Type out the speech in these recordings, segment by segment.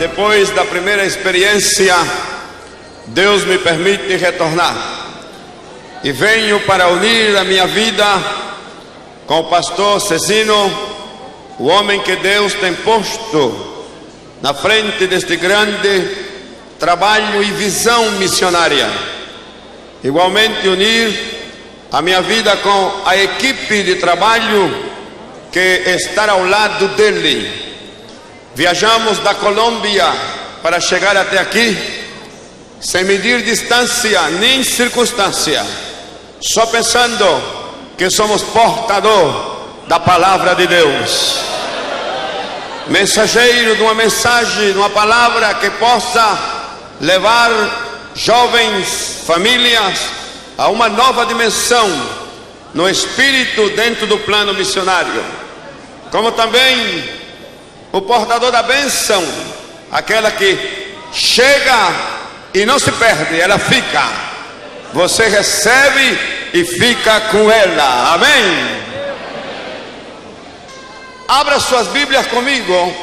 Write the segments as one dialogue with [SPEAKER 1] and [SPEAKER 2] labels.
[SPEAKER 1] Depois da primeira experiência, Deus me permite retornar e venho para unir a minha vida com o pastor Cezino, o homem que Deus tem posto na frente deste grande trabalho e visão missionária. Igualmente unir a minha vida com a equipe de trabalho que está ao lado dele. Viajamos da Colômbia para chegar até aqui, sem medir distância nem circunstância, só pensando que somos portador da palavra de Deus, mensageiro de uma mensagem, de uma palavra que possa levar jovens, famílias a uma nova dimensão no espírito dentro do plano missionário, como também o portador da bênção, aquela que chega e não se perde, ela fica. Você recebe e fica com ela. Amém? Abra suas Bíblias comigo.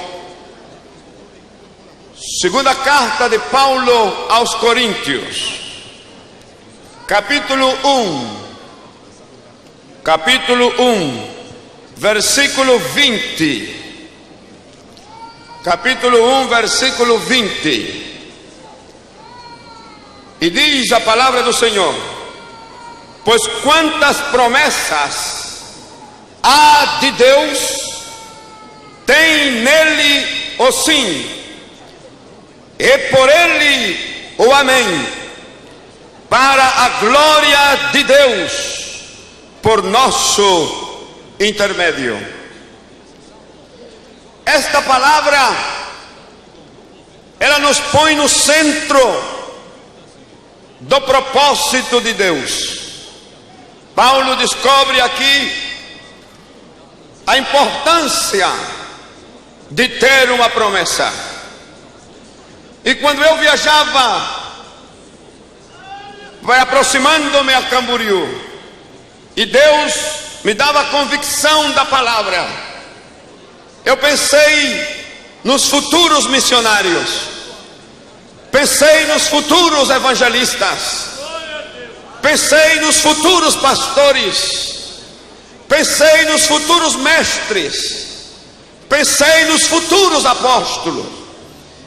[SPEAKER 1] Segunda carta de Paulo aos Coríntios, capítulo 1, versículo 20. Capítulo 1, versículo 20. E diz a palavra do Senhor: pois quantas promessas há de Deus, tem nele o sim, e por ele o amém, para a glória de Deus, por nosso intermédio. Esta palavra, ela nos põe no centro do propósito de Deus. Paulo descobre aqui a importância de ter uma promessa. E quando eu viajava, vai aproximando-me a Camboriú, e Deus me dava a convicção da palavra, eu pensei nos futuros missionários, pensei nos futuros evangelistas, pensei nos futuros pastores, pensei nos futuros mestres, pensei nos futuros apóstolos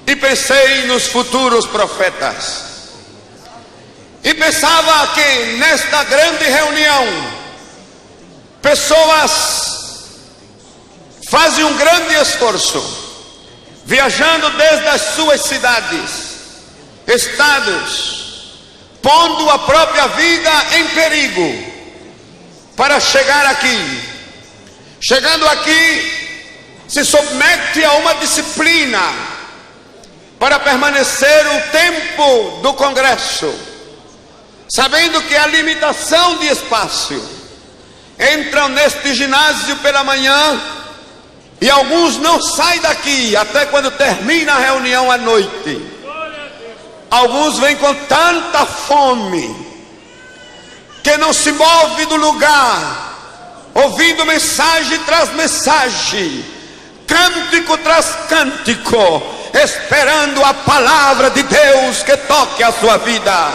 [SPEAKER 1] e pensei nos futuros profetas. E pensava que nesta grande reunião, pessoas fazem um grande esforço, viajando desde as suas cidades, estados, pondo a própria vida em perigo para chegar aqui. Chegando aqui, se submete a uma disciplina para permanecer o tempo do congresso, sabendo que a limitação de espaço. Entram neste ginásio pela manhã e alguns não saem daqui até quando termina a reunião à noite. Alguns vêm com tanta fome que não se move do lugar, ouvindo mensagem tras mensagem, cântico tras cântico, esperando a palavra de Deus que toque a sua vida.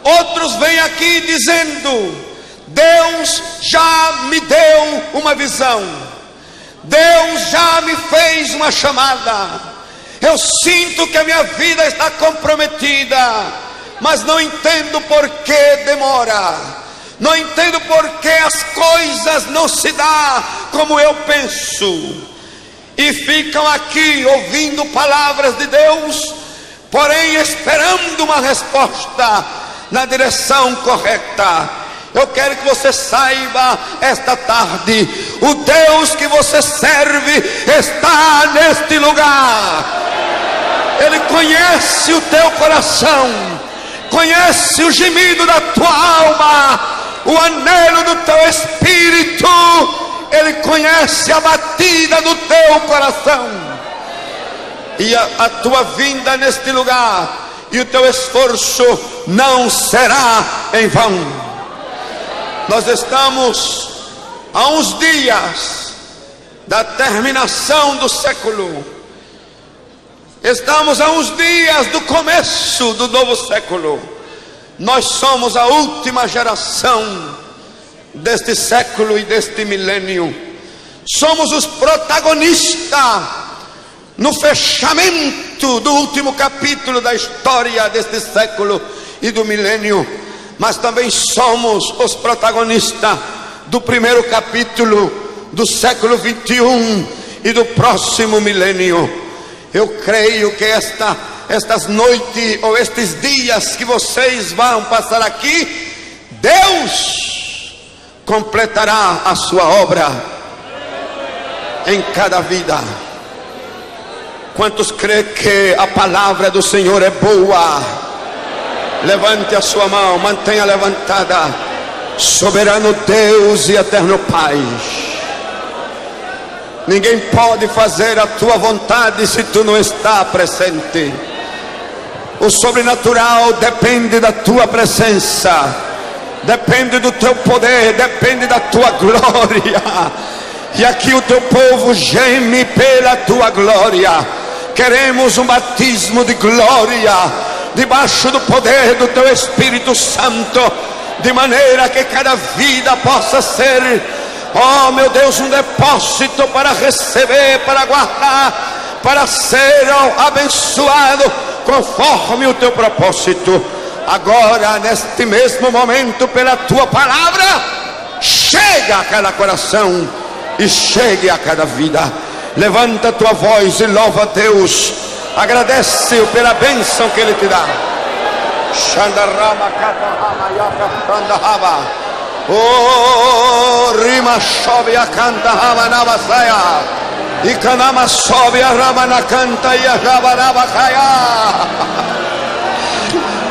[SPEAKER 1] Outros vêm aqui dizendo: Deus já me deu uma visão, Deus já me fez uma chamada, eu sinto que a minha vida está comprometida, mas não entendo por que demora, não entendo por que as coisas não se dão como eu penso, e ficam aqui ouvindo palavras de Deus, porém esperando uma resposta na direção correta. Eu quero que você saiba esta tarde: o Deus que você serve está neste lugar. Ele conhece o teu coração, conhece o gemido da tua alma, o anelo do teu espírito. Ele conhece a batida do teu coração. E a tua vinda neste lugar e o teu esforço não será em vão. Nós estamos há uns dias da terminação do século. Estamos a uns dias do começo do novo século. Nós somos a última geração deste século e deste milênio. Somos os protagonistas no fechamento do último capítulo da história deste século e do milênio, mas também somos os protagonistas do primeiro capítulo do século 21 e do próximo milênio. Eu creio que estas noites ou estes dias que vocês vão passar aqui, Deus completará a sua obra em cada vida. Quantos creem que a palavra do Senhor é boa? Levante a sua mão, mantenha levantada. Soberano Deus e eterno Pai, ninguém pode fazer a tua vontade se tu não está presente. O sobrenatural depende da tua presença, depende do teu poder, depende da tua glória. E aqui o teu povo geme pela tua glória. Queremos um batismo de glória, debaixo do poder do teu Espírito Santo, de maneira que cada vida possa ser, oh meu Deus, um depósito para receber, para guardar, para ser abençoado conforme o teu propósito. Agora, neste mesmo momento, pela tua palavra, chega a cada coração e chegue a cada vida. Levanta a tua voz e louva a Deus. Agradece-o pela bênção que Ele te dá. Oh, rima sobe a canta rama na basaia, e canama sobe a rama na canta e a raba na basaia.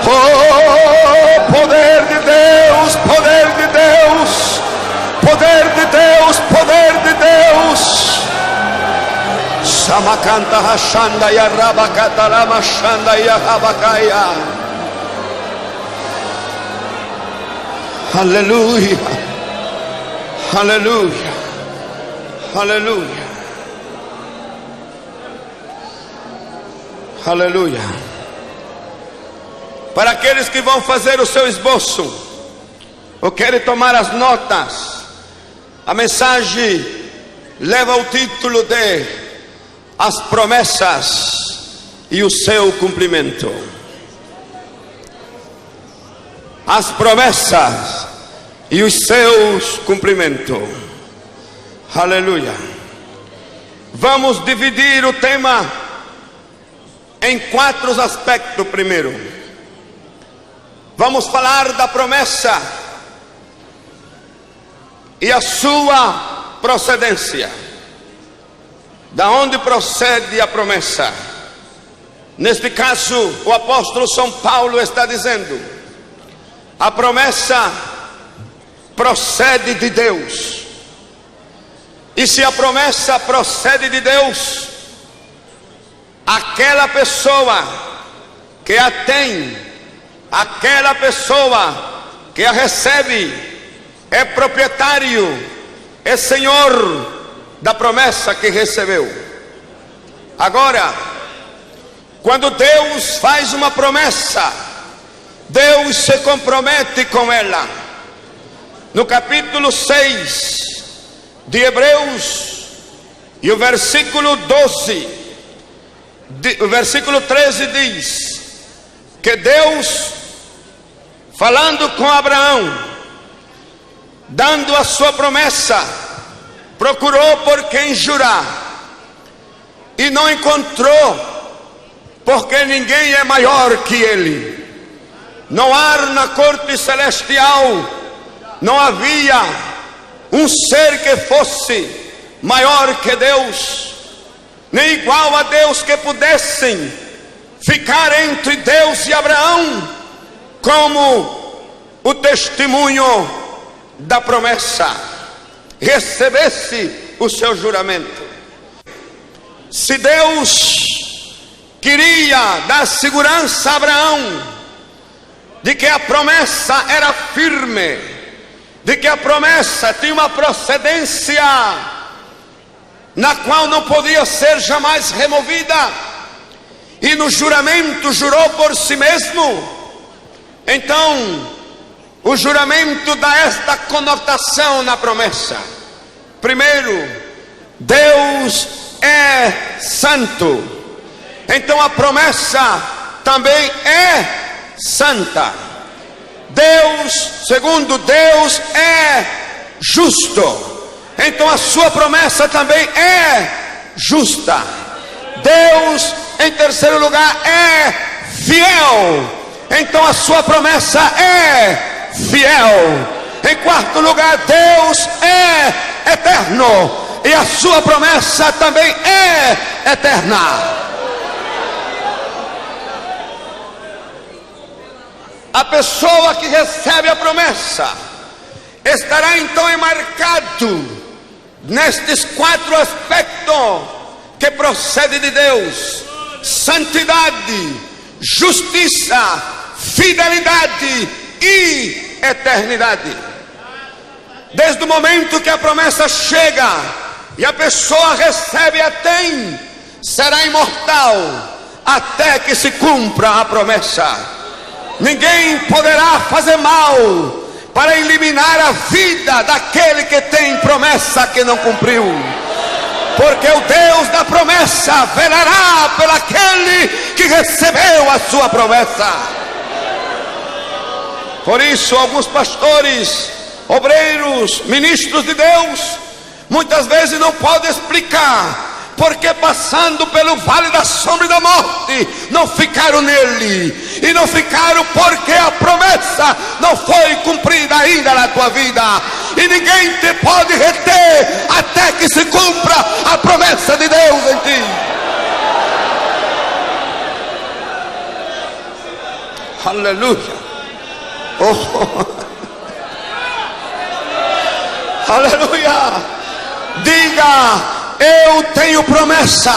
[SPEAKER 1] Oh, poder de Deus, poder de Deus, poder de Deus, poder de Deus. Samakanta hashanda ya rabakata lama shanda ya habakaya. Aleluia, aleluia, aleluia, aleluia. Para aqueles que vão fazer o seu esboço ou querem tomar as notas, a mensagem leva o título de As Promessas e o Seu Cumprimento. As promessas e os seus cumprimentos. Aleluia. Vamos dividir o tema em 4 aspectos. Primeiro, vamos falar da promessa e a sua procedência. Da onde procede a promessa? Neste caso, o apóstolo São Paulo está dizendo: a promessa procede de Deus. E se a promessa procede de Deus, aquela pessoa que a tem, aquela pessoa que a recebe, é proprietário, é senhor da promessa que recebeu. Agora, quando Deus faz uma promessa, Deus se compromete com ela. No capítulo 6 de Hebreus, e o versículo 12, o versículo 13 diz que Deus, falando com Abraão, dando a sua promessa, procurou por quem jurar e não encontrou, porque ninguém é maior que ele. Não há na corte celestial, não havia um ser que fosse maior que Deus, nem igual a Deus, que pudessem ficar entre Deus e Abraão como o testemunho da promessa, recebesse o seu juramento. Se Deus queria dar segurança a Abraão de que a promessa era firme, de que a promessa tinha uma procedência na qual não podia ser jamais removida, e no juramento jurou por si mesmo. Então, o juramento dá esta conotação na promessa. Primeiro, Deus é santo. Então a promessa também é santa. Segundo, Deus é justo. Então a sua promessa também é justa. Deus, em terceiro lugar, é fiel. Então a sua promessa é fiel. Em quarto lugar, Deus é eterno. E a sua promessa também é eterna. A pessoa que recebe a promessa estará então enmarcado nestes 4 aspectos que procedem de Deus: santidade, justiça, fidelidade e eternidade. Desde o momento que a promessa chega e a pessoa recebe, a tem, será imortal até que se cumpra a promessa. Ninguém poderá fazer mal para eliminar a vida daquele que tem promessa que não cumpriu, porque o Deus da promessa velará pelaquele que recebeu a sua promessa. Por isso, alguns pastores, obreiros, ministros de Deus, muitas vezes não podem explicar porque, passando pelo vale da sombra e da morte, não ficaram nele. E não ficaram porque a promessa não foi cumprida ainda na tua vida. E ninguém te pode reter até que se cumpra a promessa de Deus em ti. Aleluia. Oh. Aleluia. Diga: eu tenho promessa.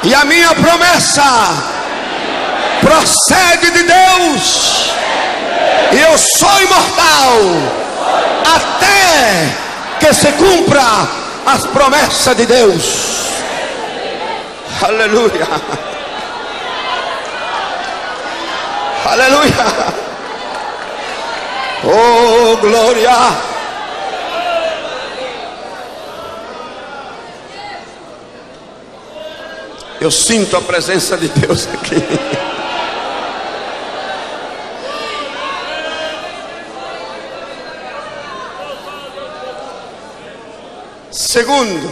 [SPEAKER 1] E a minha promessa procede de Deus. E eu sou imortal até que se cumpra as promessas de Deus. Aleluia. Aleluia. Oh, glória. Eu sinto a presença de Deus aqui. Segundo,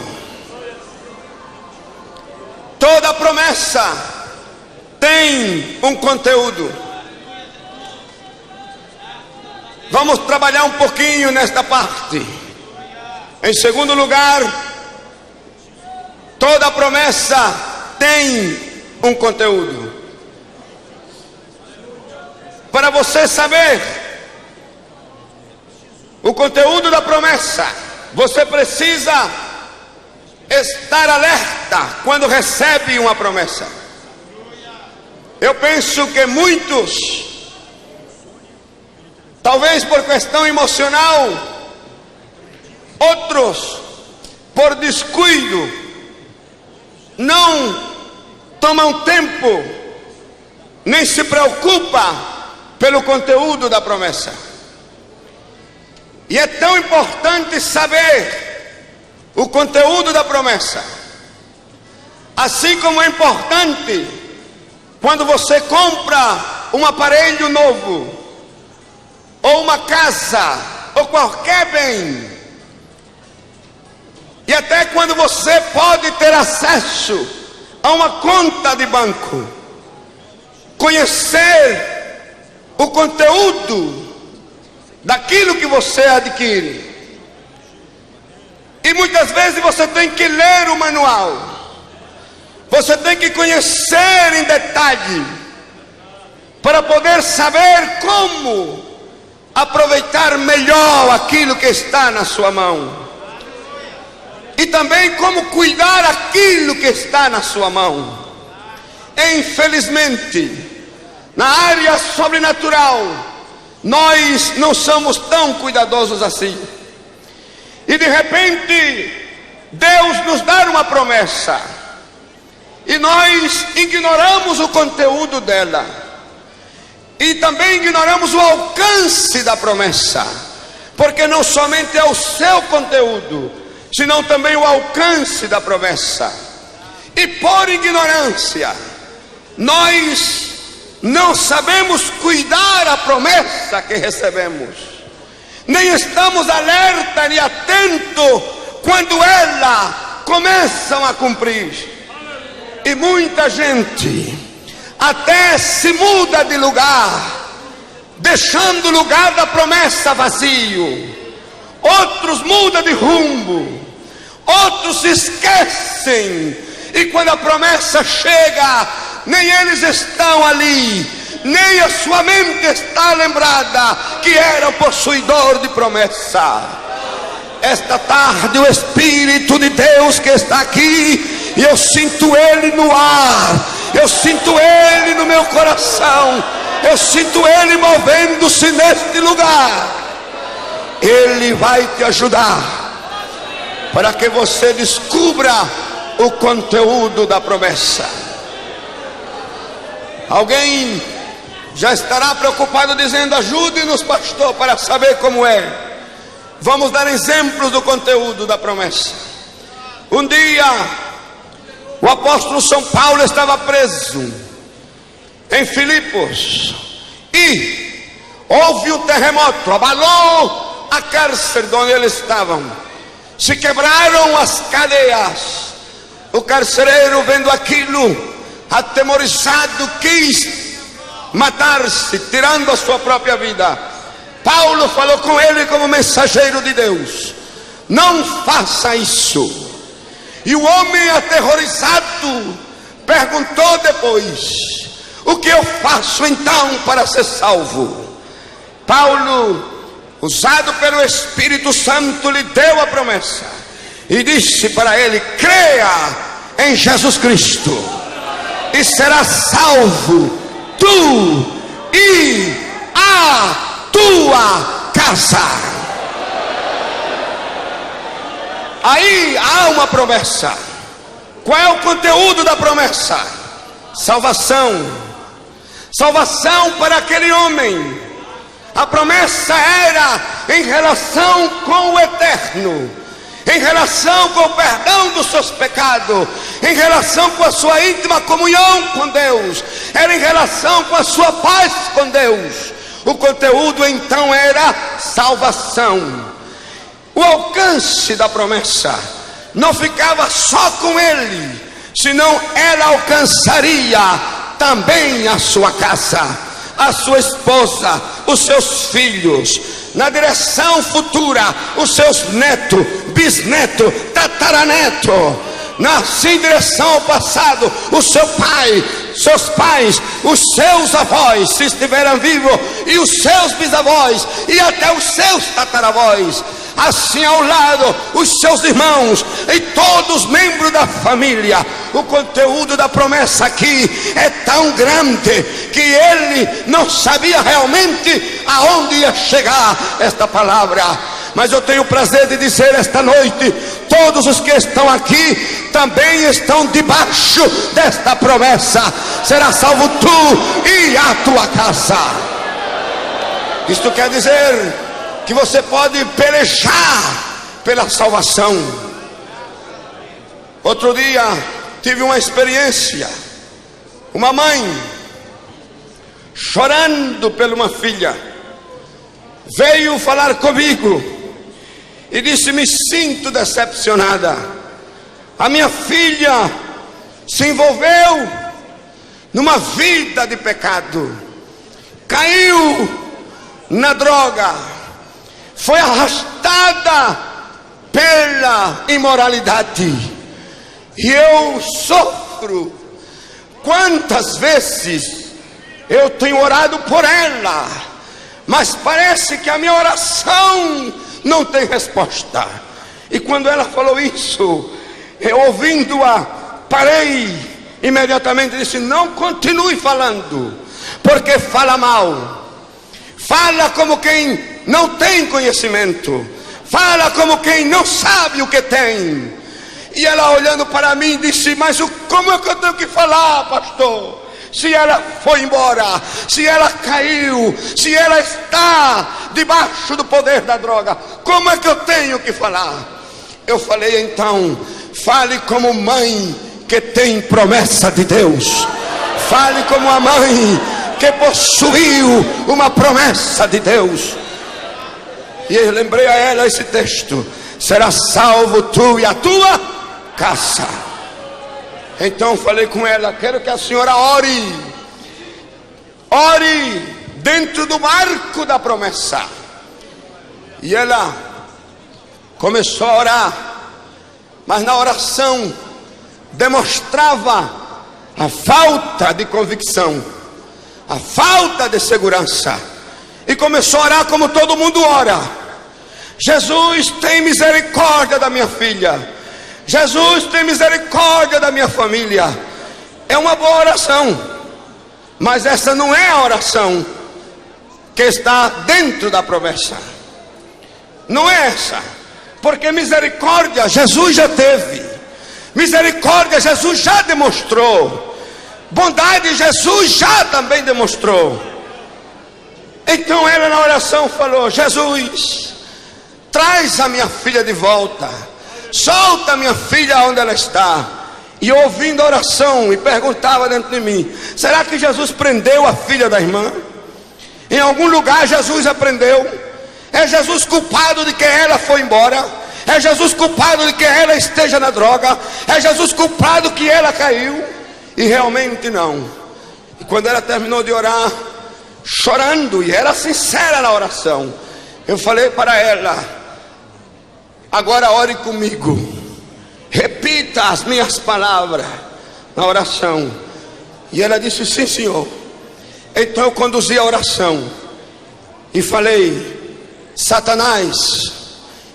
[SPEAKER 1] toda promessa tem um conteúdo. Vamos trabalhar um pouquinho nesta parte. Em segundo lugar, toda promessa tem um conteúdo. Para você saber o conteúdo da promessa, você precisa estar alerta quando recebe uma promessa. Eu penso que muitos, talvez por questão emocional, outros por descuido, não tomam tempo, nem se preocupa pelo conteúdo da promessa. E é tão importante saber o conteúdo da promessa, assim como é importante quando você compra um aparelho novo, ou uma casa, ou qualquer bem, e até quando você pode ter acesso a uma conta de banco, conhecer o conteúdo daquilo que você adquire. E muitas vezes você tem que ler o manual, você tem que conhecer em detalhe, para poder saber como aproveitar melhor aquilo que está na sua mão. E também como cuidar aquilo que está na sua mão. Infelizmente, na área sobrenatural, nós não somos tão cuidadosos assim. E de repente, Deus nos dá uma promessa, e nós ignoramos o conteúdo dela, e também ignoramos o alcance da promessa, porque não somente é o seu conteúdo, senão também o alcance da promessa. E por ignorância, nós não sabemos cuidar a promessa que recebemos, nem estamos alerta e atento quando ela começam a cumprir. E muita gente até se muda de lugar, deixando o lugar da promessa vazio. Outros mudam de rumo, outros se esquecem, e quando a promessa chega, nem eles estão ali, nem a sua mente está lembrada que era possuidor de promessa. Esta tarde o Espírito de Deus que está aqui, e eu sinto Ele no ar, eu sinto Ele no meu coração, eu sinto Ele movendo-se neste lugar. Ele vai te ajudar para que você descubra o conteúdo da promessa. Alguém já estará preocupado dizendo: ajude-nos, pastor, para saber como é. Vamos dar exemplos do conteúdo da promessa. Um dia, o apóstolo São Paulo estava preso em Filipos, e houve um terremoto, abalou a cárcere onde eles estavam, se quebraram as cadeias. O carcereiro, vendo aquilo, atemorizado, quis matar-se, tirando a sua própria vida. Paulo falou com ele como mensageiro de Deus: não faça isso. E o homem, aterrorizado, perguntou depois: o que eu faço então para ser salvo? Paulo, usado pelo Espírito Santo, lhe deu a promessa e disse para ele: creia em Jesus Cristo e serás salvo, tu e a tua casa. Aí há uma promessa. Qual é o conteúdo da promessa? Salvação. Salvação para aquele homem. A promessa era em relação com o eterno, em relação com o perdão dos seus pecados, em relação com a sua íntima comunhão com Deus, era em relação com a sua paz com Deus. O conteúdo então era salvação. O alcance da promessa não ficava só com ele, senão ela alcançaria também a sua casa, a sua esposa, os seus filhos, na direção futura, os seus netos, bisnetos, tataranetos, em direção ao passado, o seu pai, seus pais, os seus avós, se estiverem vivos, e os seus bisavós, e até os seus tataravós, assim ao lado, os seus irmãos, e todos membros da família. O conteúdo da promessa aqui é tão grande, que ele não sabia realmente aonde ia chegar esta palavra. Mas eu tenho o prazer de dizer esta noite: todos os que estão aqui também estão debaixo desta promessa. Será salvo tu e a tua casa. Isto quer dizer que você pode pelejar pela salvação. Outro dia tive uma experiência. Uma mãe chorando por uma filha veio falar comigo e disse: me sinto decepcionada. A minha filha se envolveu numa vida de pecado, caiu na droga, foi arrastada pela imoralidade, e eu sofro. Quantas vezes eu tenho orado por ela, mas parece que a minha oração não tem resposta. E quando ela falou isso, eu, ouvindo-a, parei imediatamente e disse: não continue falando, porque fala mal, fala como quem não tem conhecimento, Fala como quem não sabe o que tem. E ela olhando para mim disse: mas como é que eu tenho que falar, pastor? Se ela foi embora, se ela caiu, se ela está debaixo do poder da droga, como é que eu tenho que falar? Eu falei: então, fale como mãe que tem promessa de Deus. Fale como a mãe que possuiu uma promessa de Deus. E eu lembrei a ela esse texto: será salvo tu e a tua casa. Então falei com ela: quero que a senhora ore dentro do marco da promessa. E ela começou a orar, mas na oração demonstrava a falta de convicção, a falta de segurança, e começou a orar como todo mundo ora: Jesus, tem misericórdia da minha filha. Jesus, tem misericórdia da minha família. É uma boa oração, mas essa não é a oração que está dentro da promessa. Não é essa, porque misericórdia Jesus já teve, misericórdia Jesus já demonstrou, bondade Jesus já também demonstrou. Então ela na oração falou: Jesus, traz a minha filha de volta, solta a minha filha onde ela está. E eu ouvindo a oração e perguntava dentro de mim: será que Jesus prendeu a filha da irmã? Em algum lugar Jesus a prendeu? É Jesus culpado de que ela foi embora? É Jesus culpado de que ela esteja na droga? É Jesus culpado que ela caiu? E realmente não. E quando ela terminou de orar, chorando, e era sincera na oração, eu falei para ela: agora ore comigo, repita as minhas palavras na oração. E ela disse: sim, senhor. Então eu conduzi a oração e falei: Satanás.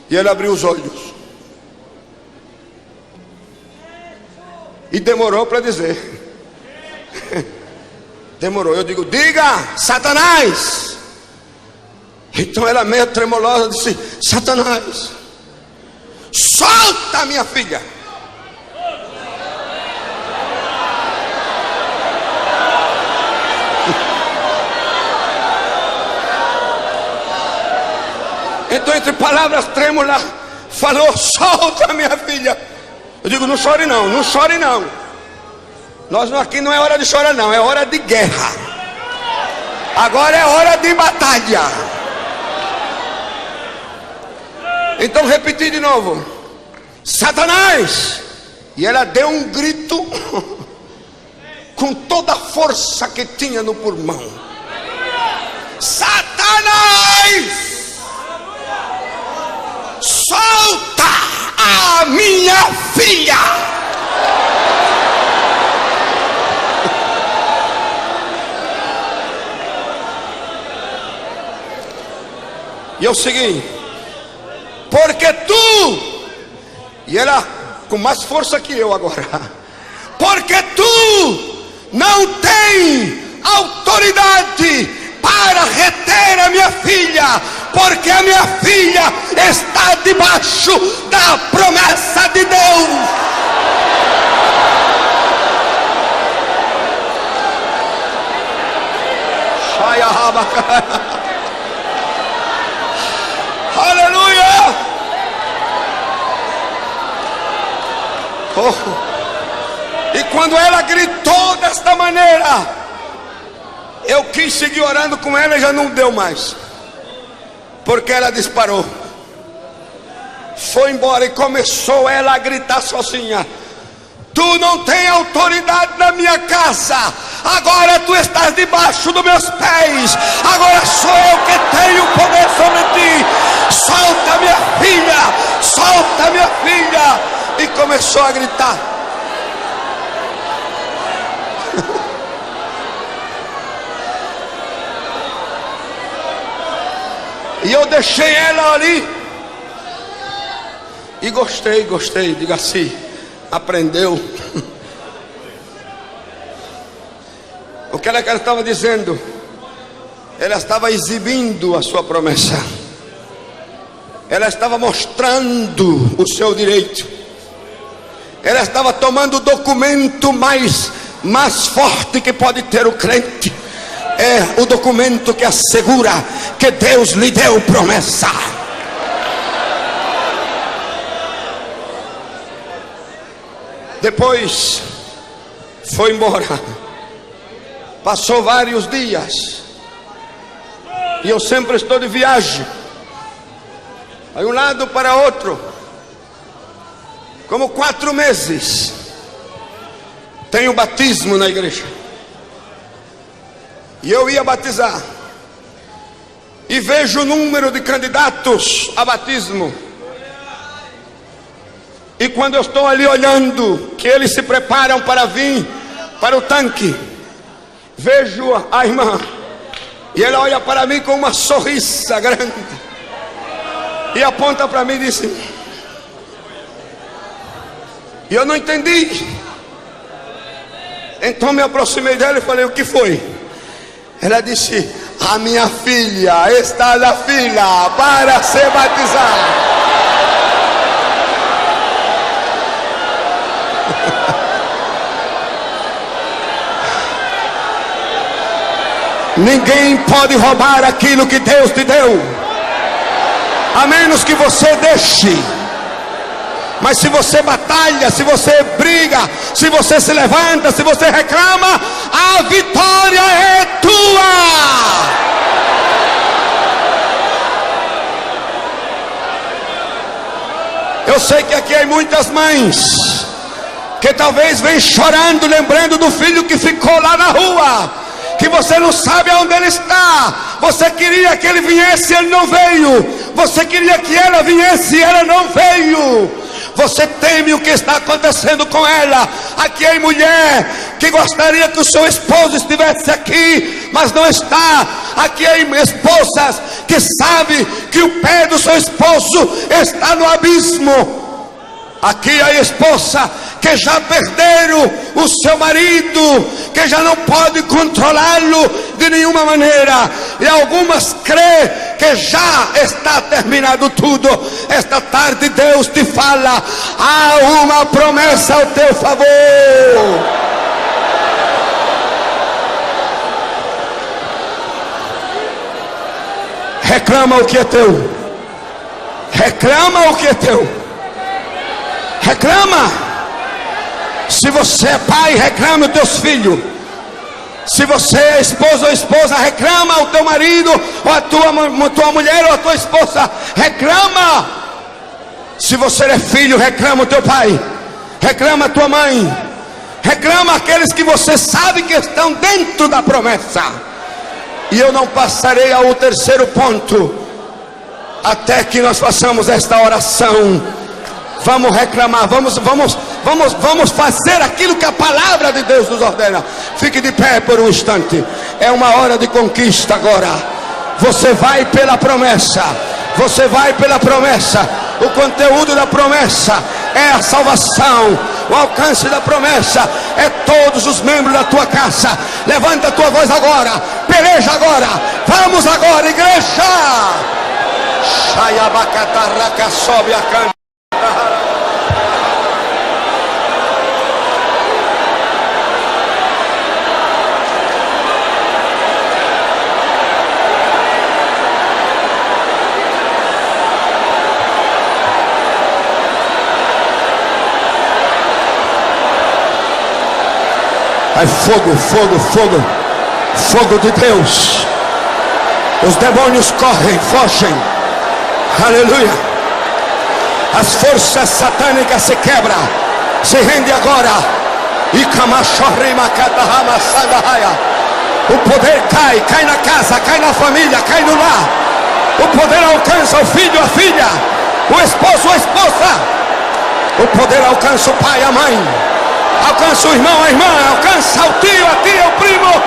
[SPEAKER 1] E ele abriu os olhos e demorou para dizer. Demorou. Eu digo: diga, Satanás. Então ela meio tremolosa disse: Satanás, solta minha filha. Então, entre palavras trêmulas, falou: solta minha filha. Eu digo: não chore não, não chore não. Nós aqui não é hora de chorar não, é hora de guerra. Agora é hora de batalha. Então repeti de novo: Satanás. E ela deu um grito com toda a força que tinha no pulmão: Satanás, solta a minha filha. E eu segui: porque tu, e ela com mais força que eu agora, porque tu não tem autoridade para reter a minha filha, porque a minha filha está debaixo da promessa de Deus. Aleluia. Oh. E quando ela gritou desta maneira, eu quis seguir orando com ela e já não deu mais, porque ela disparou, foi embora e começou ela a gritar sozinha: tu não tem autoridade na minha casa, agora tu estás debaixo dos meus pés, agora sou eu que tenho poder sobre ti, solta minha filha, solta minha filha. E começou a gritar. E eu deixei ela ali. E gostei, diga assim, aprendeu. O que ela estava dizendo? Ela estava exibindo a sua promessa. ela estava mostrando o seu direito. Ela estava tomando o documento mais forte que pode ter o crente. É o documento que assegura que Deus lhe deu promessa. Depois foi embora. Passou vários dias. E eu sempre estou de viagem, de um lado para outro, como 4 meses. Tenho batismo na igreja. E eu ia batizar. E vejo o número de candidatos a batismo. E quando eu estou ali olhando, que eles se preparam para vir para o tanque, vejo a irmã. E ela olha para mim com uma sorriça grande. E aponta para mim e disse. E eu não entendi. Então me aproximei dela e falei: o que foi? Ela disse: a minha filha está na fila para ser batizada. Ninguém pode roubar aquilo que Deus te deu, a menos que você deixe. Mas se você batalha, se você briga, se você se levanta, se você reclama, a vitória é tua. Eu sei que aqui há muitas mães que talvez vêm chorando, lembrando do filho que ficou lá na rua, que você não sabe aonde ele está. Você queria que ele viesse e ele não veio. Você queria que ela viesse e ela não veio. Você teme o que está acontecendo com ela. Aqui é mulher que gostaria que o seu esposo estivesse aqui, mas não está. Aqui é esposas que sabem que o pé do seu esposo está no abismo. Aqui a esposa que já perderam o seu marido, que já não pode controlá-lo de nenhuma maneira. E algumas creem que já está terminado tudo. Esta tarde Deus te fala: há uma promessa ao teu favor. Reclama o que é teu. Reclama o que é teu. Reclama. Se você é pai, reclama os teus filhos. Se você é esposo ou esposa, reclama o teu marido, ou a tua mulher, ou a tua esposa, reclama. Se você é filho, reclama o teu pai, reclama a tua mãe, reclama aqueles que você sabe que estão dentro da promessa. E eu não passarei ao terceiro ponto até que nós façamos esta oração. Vamos reclamar, vamos fazer aquilo que a palavra de Deus nos ordena. Fique de pé por um instante. É uma hora de conquista agora. Você vai pela promessa. Você vai pela promessa. O conteúdo da promessa é a salvação. O alcance da promessa é todos os membros da tua casa. Levanta a tua voz agora. Peleja agora. Vamos agora, igreja. Shayabacatarraca, sobe a canta. Vai fogo, fogo, fogo, fogo de Deus. Os demônios correm, fogem. Aleluia. As forças satânicas se quebram. Se rende agora. O poder cai na casa, cai na família, cai no lar. O poder alcança o filho, a filha, o esposo, a esposa. O poder alcança o pai, a mãe. Alcança o irmão, a irmã. Alcança o tio, a tia, o primo.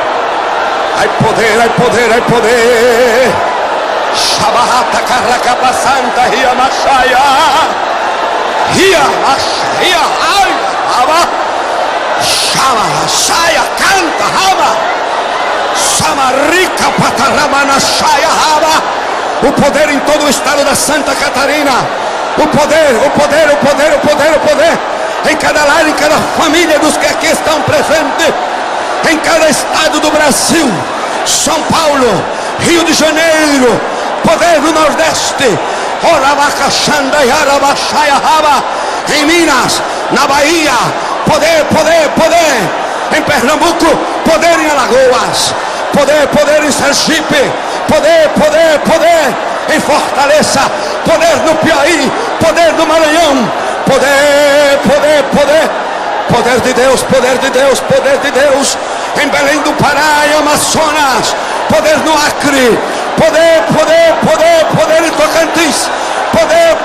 [SPEAKER 1] Ai poder, ai poder, ai poder. Shabahata Karakapa Santa Ria Machaya. Ria Machaya. Ai, Hava. Shama Shaya canta Hava. Samarika Pataramana Shaya Hava. o poder em todo o estado da Santa Catarina, o poder em cada lar, em cada família dos que aqui estão presentes, em cada estado do Brasil, São Paulo, Rio de Janeiro, poder do Nordeste, em Minas, na Bahia, poder, em Pernambuco, poder em Alagoas, poder em Sergipe, poder em Fortaleza, poder no Piauí, poder no Maranhão, poder de Deus, em Belém do Pará e Amazonas, poder no Acre, poder em Tocantins, poder,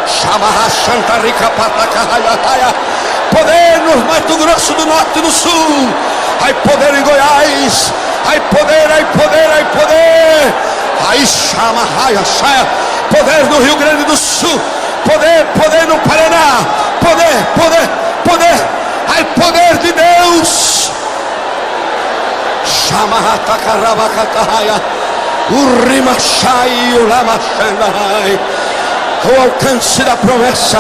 [SPEAKER 1] Chamaha Santa Rica Patacahaya, poder no Mato Grosso do Norte e do Sul, ai poder em Goiás, ai poder, ai chama, poder no Rio Grande do Sul, poder no Paraná, poder, ai poder de Deus, chama Hatakarabakatahaya, Urimachai, Ulamachandai, o alcance da promessa,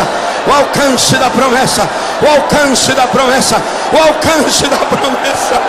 [SPEAKER 1] o alcance da promessa, o alcance da promessa, o alcance da promessa.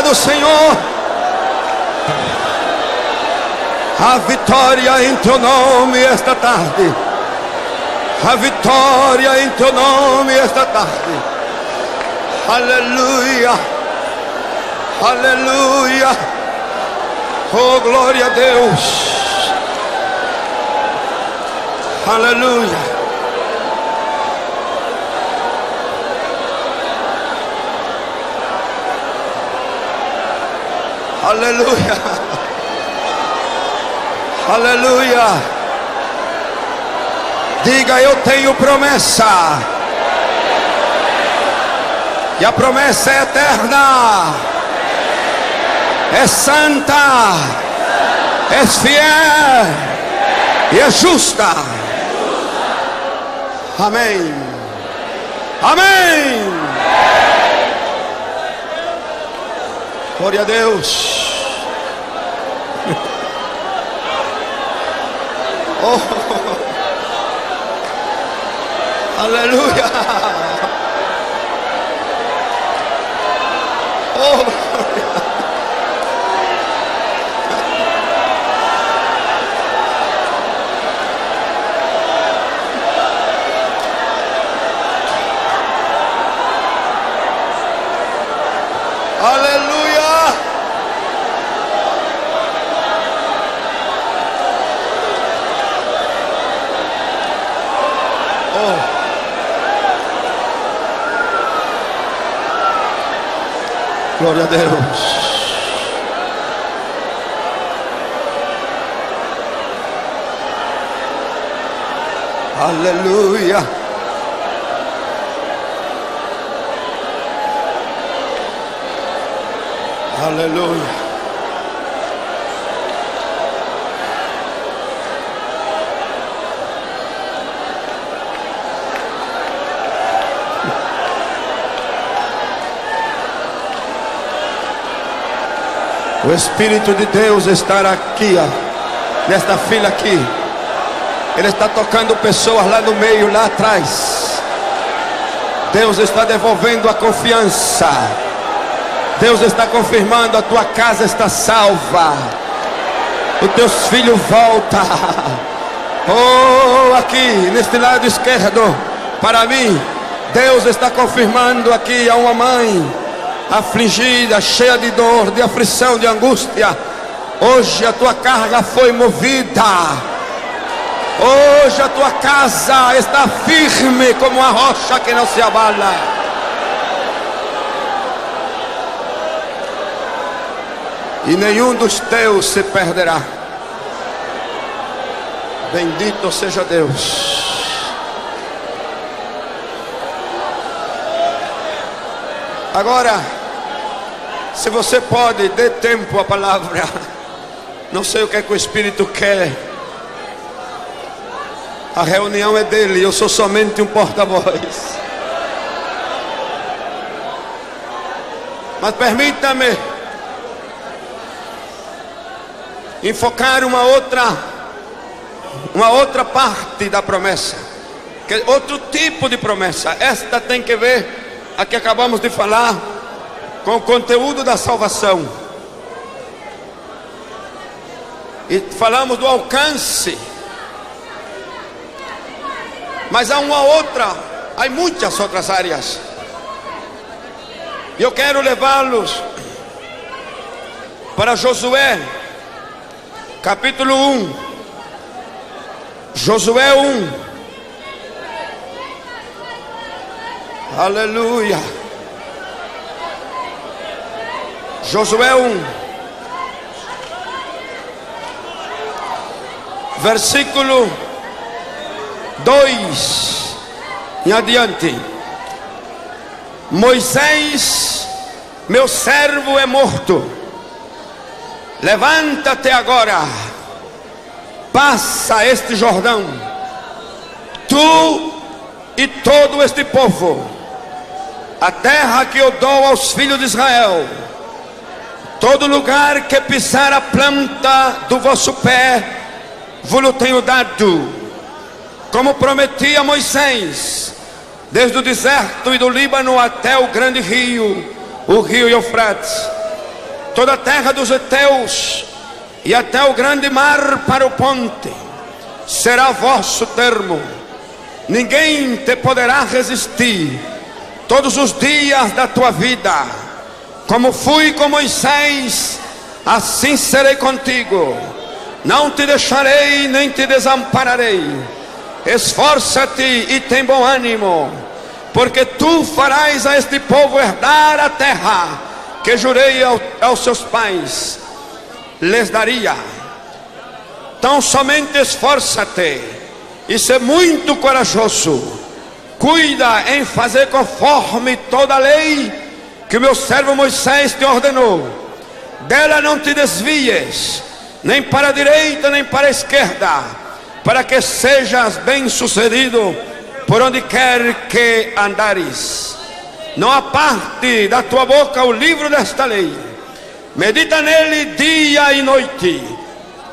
[SPEAKER 1] do Senhor. A vitória em teu nome esta tarde. A vitória em teu nome esta tarde. Aleluia. Aleluia. Oh, glória a Deus. Aleluia. Aleluia. Aleluia. Diga: eu tenho promessa. E a promessa é eterna, é santa, é fiel e é justa. Amém. Amém. Glória a Deus. Oh. Aleluia. Oh, aleluia. Oh. Glória a Deus. Aleluia. Aleluia. O Espírito de Deus está aqui, ó, nesta fila aqui. Ele está tocando pessoas lá no meio, lá atrás. Deus está devolvendo a confiança. Deus está confirmando: a tua casa está salva, os teus filhos voltam. Oh, aqui neste lado esquerdo, para mim, Deus está confirmando aqui a uma mãe afligida, cheia de dor, de aflição, de angústia. Hoje a tua carga foi movida. Hoje a tua casa está firme como a rocha que não se abala. E nenhum dos teus se perderá. Bendito seja Deus. Agora, se você pode, dê tempo à palavra. Não sei o que é que o Espírito quer. A reunião é dele, eu sou somente um porta-voz. Mas permita-me enfocar uma outra parte da promessa, que é outro tipo de promessa. Esta tem que ver, a que acabamos de falar, com o conteúdo da salvação. E falamos do alcance. Mas há muitas outras áreas. E eu quero levá-los para Josué, capítulo 1. Josué 1. Aleluia. Josué 1, versículo 2 em adiante. Moisés, meu servo, é morto. Levanta-te agora, passa este Jordão, tu e todo este povo, a terra que eu dou aos filhos de Israel. Todo lugar que pisar a planta do vosso pé, vos tenho dado, como prometi a Moisés, desde o deserto e do Líbano até o grande rio, o rio Eufrates. toda a terra dos heteus e até o grande mar para o ponte, será vosso termo. Ninguém te poderá resistir todos os dias da tua vida. Como fui com Moisés, assim serei contigo. Não te deixarei nem te desampararei. Esforça-te e tem bom ânimo, porque tu farás a este povo herdar a terra que jurei aos seus pais lhes daria. Então somente esforça-te e ser muito corajoso. Cuida em fazer conforme toda a lei que o meu servo Moisés te ordenou. Dela não te desvies, nem para a direita nem para a esquerda, para que sejas bem sucedido por onde quer que andares. Não aparte da tua boca o livro desta lei. Medita nele dia e noite,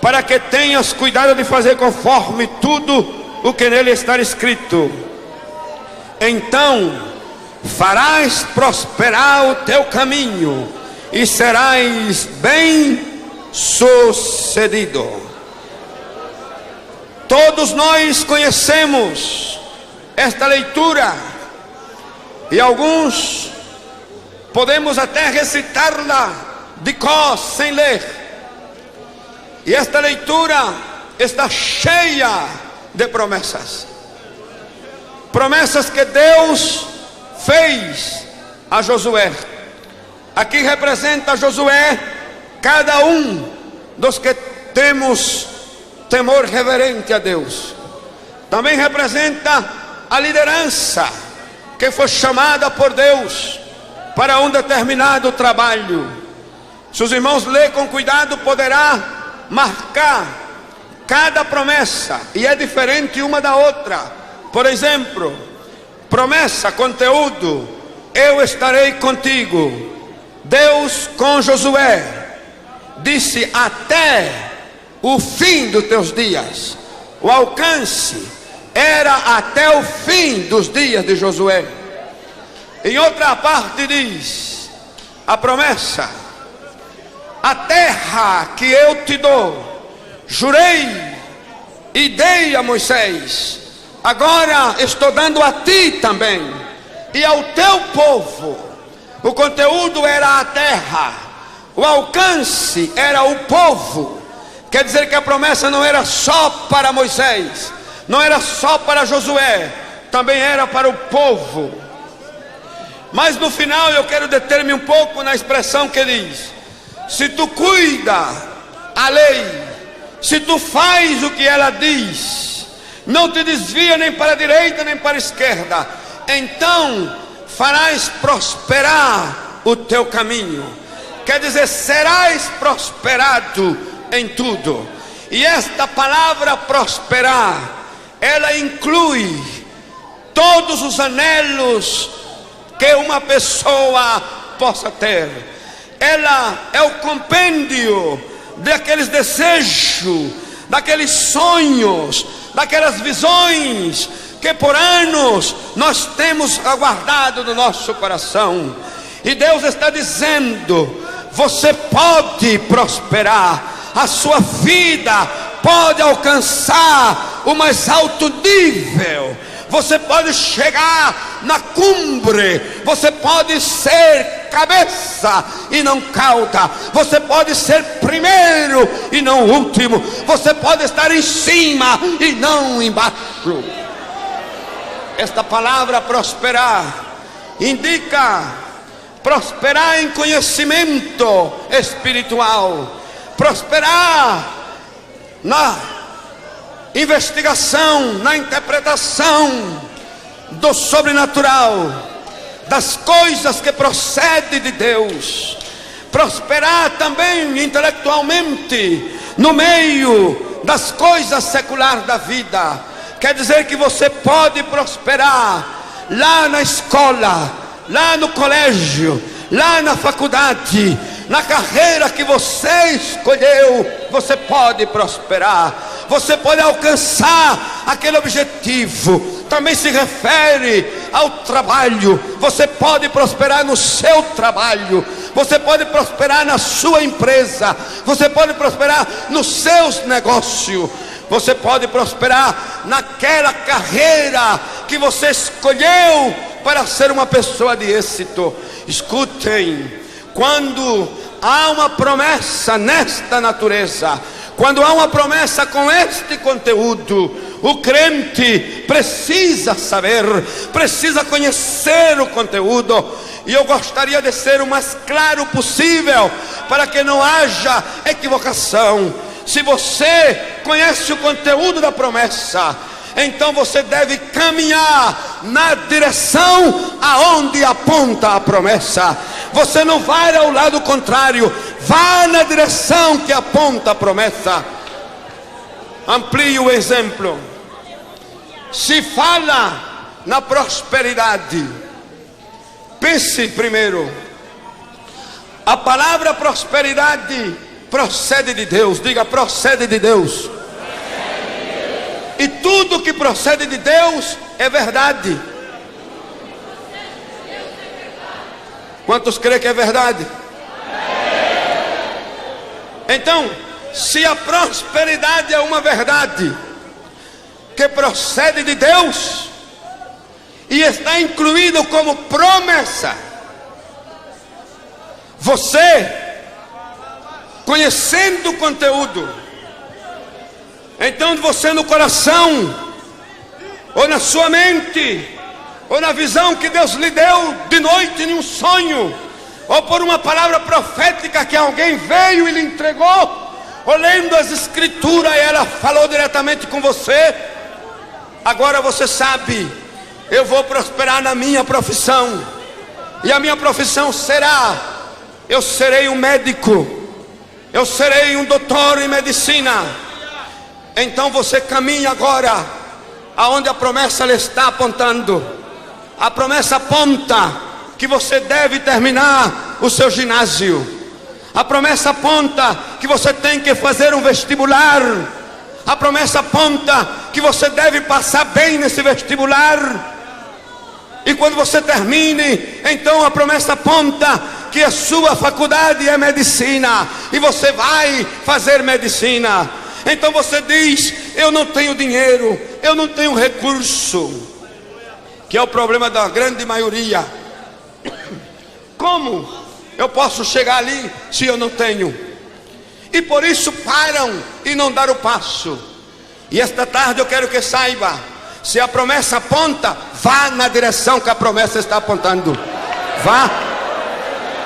[SPEAKER 1] para que tenhas cuidado de fazer conforme tudo o que nele está escrito. Então farás prosperar o teu caminho e serás bem sucedido. Todos nós conhecemos esta leitura e alguns podemos até recitá-la de cor sem ler. E esta leitura está cheia de promessas. Promessas que Deus fez a Josué. Aqui representa Josué, cada um dos que temos temor reverente a Deus. Também representa a liderança que foi chamada por Deus para um determinado trabalho. Se os irmãos lerem com cuidado, poderá marcar cada promessa, e é diferente uma da outra. Por exemplo, promessa, conteúdo: eu estarei contigo. Deus com Josué disse: até o fim dos teus dias. O alcance era até o fim dos dias de Josué. Em outra parte diz a promessa: a terra que eu te dou, jurei e dei a Moisés, agora estou dando a ti também e ao teu povo. O conteúdo era a terra, o alcance era o povo. Quer dizer que a promessa não era só para Moisés, não era só para Josué, também era para o povo. Mas no final eu quero deter-me um pouco na expressão que diz: se tu cuida a lei, se tu faz o que ela diz, não te desvia nem para a direita nem para a esquerda, então farás prosperar o teu caminho. Quer dizer, serás prosperado em tudo. E esta palavra prosperar, ela inclui todos os anelos que uma pessoa possa ter. Ela é o compêndio daqueles desejos, daqueles sonhos, daquelas visões que por anos nós temos aguardado no nosso coração. E Deus está dizendo: você pode prosperar, a sua vida pode alcançar o mais alto nível. Você pode chegar na cumbre, você pode ser cabeça e não cauda, você pode ser primeiro e não último, você pode estar em cima e não embaixo. Esta palavra prosperar indica prosperar em conhecimento espiritual, prosperar na investigação, na interpretação do sobrenatural, das coisas que procedem de Deus, prosperar também intelectualmente no meio das coisas seculares da vida. Quer dizer que você pode prosperar lá na escola, lá no colégio, lá na faculdade, na carreira que você escolheu. Você pode prosperar, você pode alcançar aquele objetivo. Também se refere ao trabalho, você pode prosperar no seu trabalho, você pode prosperar na sua empresa, você pode prosperar nos seus negócios, você pode prosperar naquela carreira que você escolheu para ser uma pessoa de êxito. Escutem, quando há uma promessa nesta natureza, quando há uma promessa com este conteúdo, o crente precisa saber, precisa conhecer o conteúdo. E eu gostaria de ser o mais claro possível, para que não haja equivocação. Se você conhece o conteúdo da promessa, então você deve caminhar na direção aonde aponta a promessa. Você não vai ao lado contrário, vá na direção que aponta a promessa. Amplie o exemplo. Se fala na prosperidade, pense primeiro, a palavra prosperidade procede de Deus. Diga: procede de Deus. E tudo que procede de Deus é verdade. Quantos creem que é verdade? Então, se a prosperidade é uma verdade que procede de Deus e está incluído como promessa, você, conhecendo o conteúdo, então você no coração, ou na sua mente, ou na visão que Deus lhe deu de noite em um sonho, ou por uma palavra profética que alguém veio e lhe entregou, ou lendo as escrituras e ela falou diretamente com você, agora você sabe: eu vou prosperar na minha profissão, e a minha profissão será, eu serei um médico, eu serei um doutor em medicina. Então você caminha agora aonde a promessa lhe está apontando. A promessa aponta que você deve terminar o seu ginásio. A promessa aponta que você tem que fazer um vestibular. A promessa aponta que você deve passar bem nesse vestibular. E quando você termine, então a promessa aponta que a sua faculdade é medicina, e você vai fazer medicina. Então você diz: eu não tenho dinheiro, eu não tenho recurso, que é o problema da grande maioria. Como eu posso chegar ali se eu não tenho? E por isso param e não dão o passo. E esta tarde eu quero que saiba: se a promessa aponta, vá na direção que a promessa está apontando. Vá.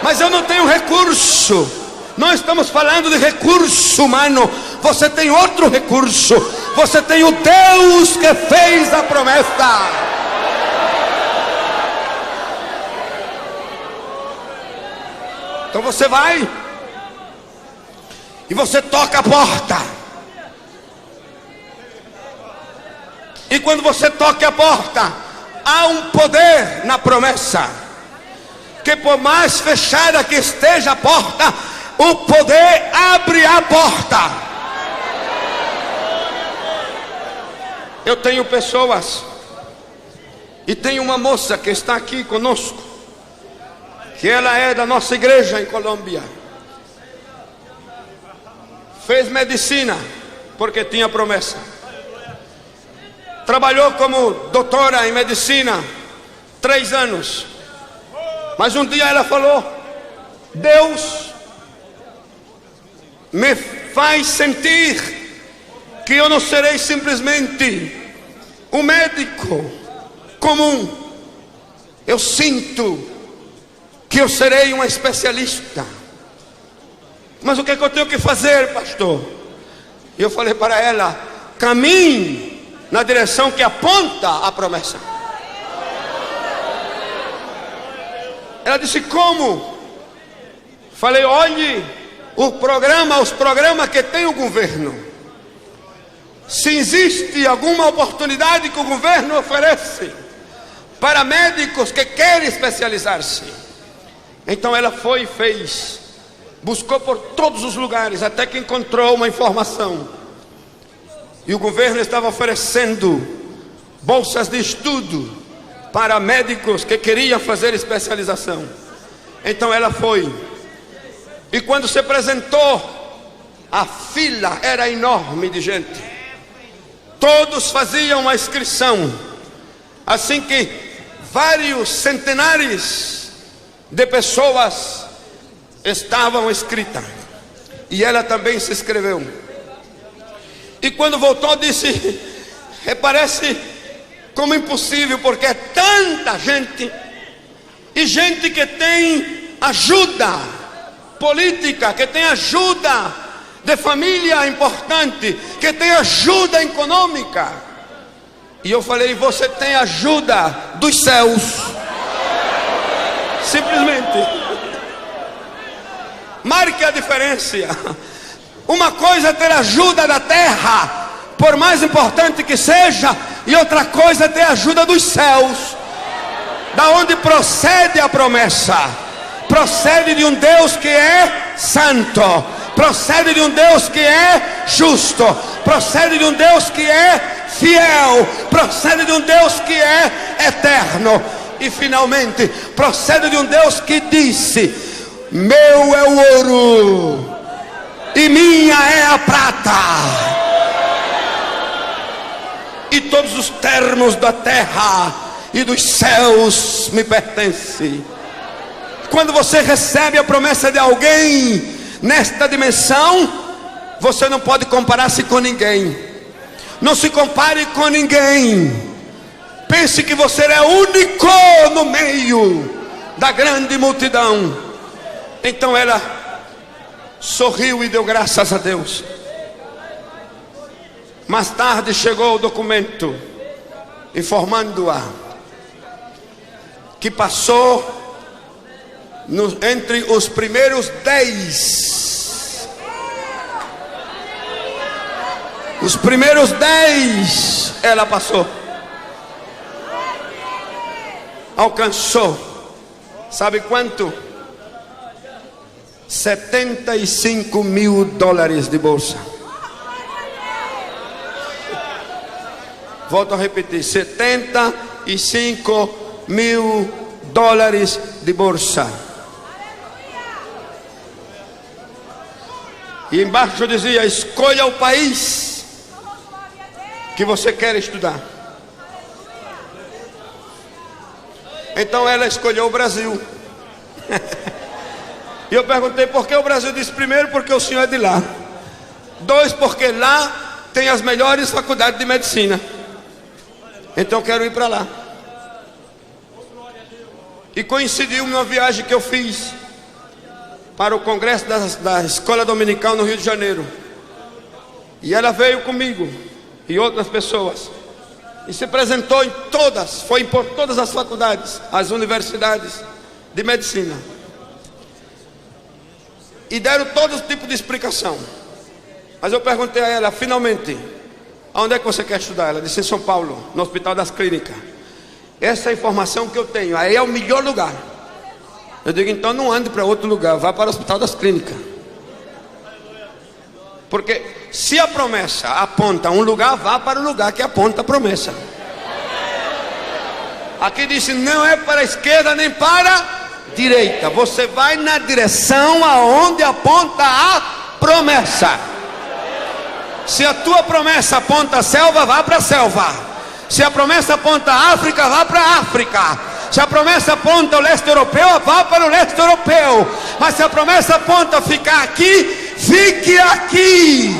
[SPEAKER 1] Mas eu não tenho recurso. Não estamos falando de recurso humano. Você tem outro recurso. Você tem o Deus que fez a promessa. Então você vai e você toca a porta. E quando você toca a porta, há um poder na promessa, que por mais fechada que esteja a porta, o poder abre a porta. Eu tenho pessoas, e tem uma moça que está aqui conosco, que ela é da nossa igreja em Colômbia. Fez medicina porque tinha promessa. Trabalhou como doutora em medicina 3 anos. Mas um dia ela falou: Deus me faz sentir que eu não serei simplesmente um médico comum. Eu sinto que eu serei uma especialista. Mas o que é que eu tenho que fazer, pastor? E eu falei para ela: caminhe na direção que aponta a promessa. Ela disse: como? Falei: olhe os programas que tem o governo. Se existe alguma oportunidade que o governo oferece para médicos que querem especializar-se. Então ela foi e fez, buscou por todos os lugares, até que encontrou uma informação. E o governo estava oferecendo bolsas de estudo para médicos que queriam fazer especialização. Então ela foi. E quando se apresentou, a fila era enorme de gente. Todos faziam a inscrição. Assim que vários centenares de pessoas estavam inscritas. E ela também se inscreveu. E quando voltou disse: parece como impossível, porque é tanta gente. E gente que tem ajuda política, que tem ajuda de família importante, que tem ajuda econômica. E eu falei: você tem ajuda dos céus. Simplesmente. Marque a diferença. Uma coisa é ter ajuda da terra, por mais importante que seja, e outra coisa é ter ajuda dos céus, da onde procede a promessa. Procede de um Deus que é santo, procede de um Deus que é justo, procede de um Deus que é fiel, procede de um Deus que é eterno. E finalmente procede de um Deus que disse: meu é o ouro e minha é a prata, e todos os termos da terra e dos céus me pertencem. Quando você recebe a promessa de alguém nesta dimensão, você não pode comparar-se com ninguém. Não se compare com ninguém. Pense que você é único no meio da grande multidão. Então ela sorriu e deu graças a Deus. Mais tarde chegou o documento informando-a que passou entre os primeiros 10. Os primeiros 10 ela passou. Alcançou. Sabe quanto? $75 mil de bolsa. Volto a repetir: $75 mil de bolsa. E embaixo dizia: escolha o país que você quer estudar. Então ela escolheu o Brasil. E eu perguntei: por que o Brasil? Disse: primeiro, porque o senhor é de lá. 2, porque lá tem as melhores faculdades de medicina. Então eu quero ir para lá. E coincidiu uma viagem que eu fiz para o congresso da escola dominical no Rio de Janeiro. E ela veio comigo e outras pessoas. E se apresentou em todas, foi por todas as faculdades, as universidades de medicina. E deram todo tipo de explicação. Mas eu perguntei a ela: finalmente, aonde é que você quer estudar? Ela disse: em São Paulo, no Hospital das Clínicas. Essa é a informação que eu tenho. Aí é o melhor lugar. Eu digo: então não ande para outro lugar, vá para o Hospital das Clínicas. Porque se a promessa aponta um lugar, vá para o lugar que aponta a promessa. Aqui disse: não é para a esquerda nem para a direita. Você vai na direção aonde aponta a promessa. Se a tua promessa aponta a selva, vá para a selva. Se a promessa aponta a África, vá para a África. Se a promessa aponta ao leste europeu, vá para o leste europeu. Mas se a promessa aponta a ficar aqui, fique aqui.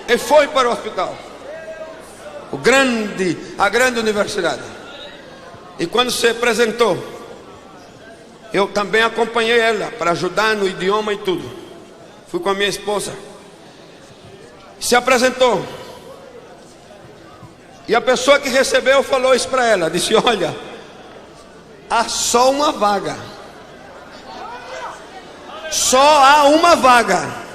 [SPEAKER 1] E foi para o hospital, a grande universidade. E quando se apresentou, eu também acompanhei ela para ajudar no idioma e tudo. Fui com a minha esposa. Se apresentou. E a pessoa que recebeu falou isso para ela. Disse: olha, há só uma vaga. Só há uma vaga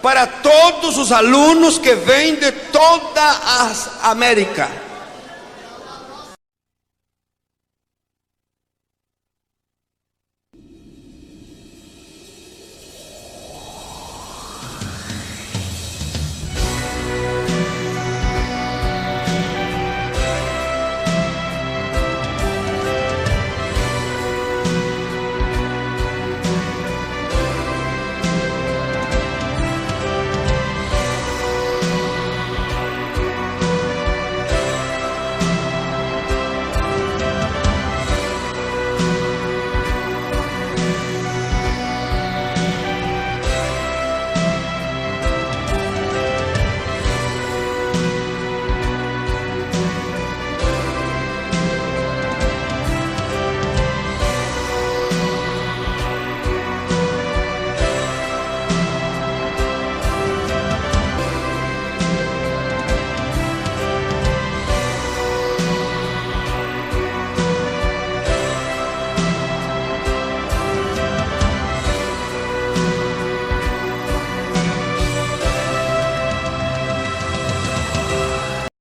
[SPEAKER 1] para todos os alunos que vêm de toda a América.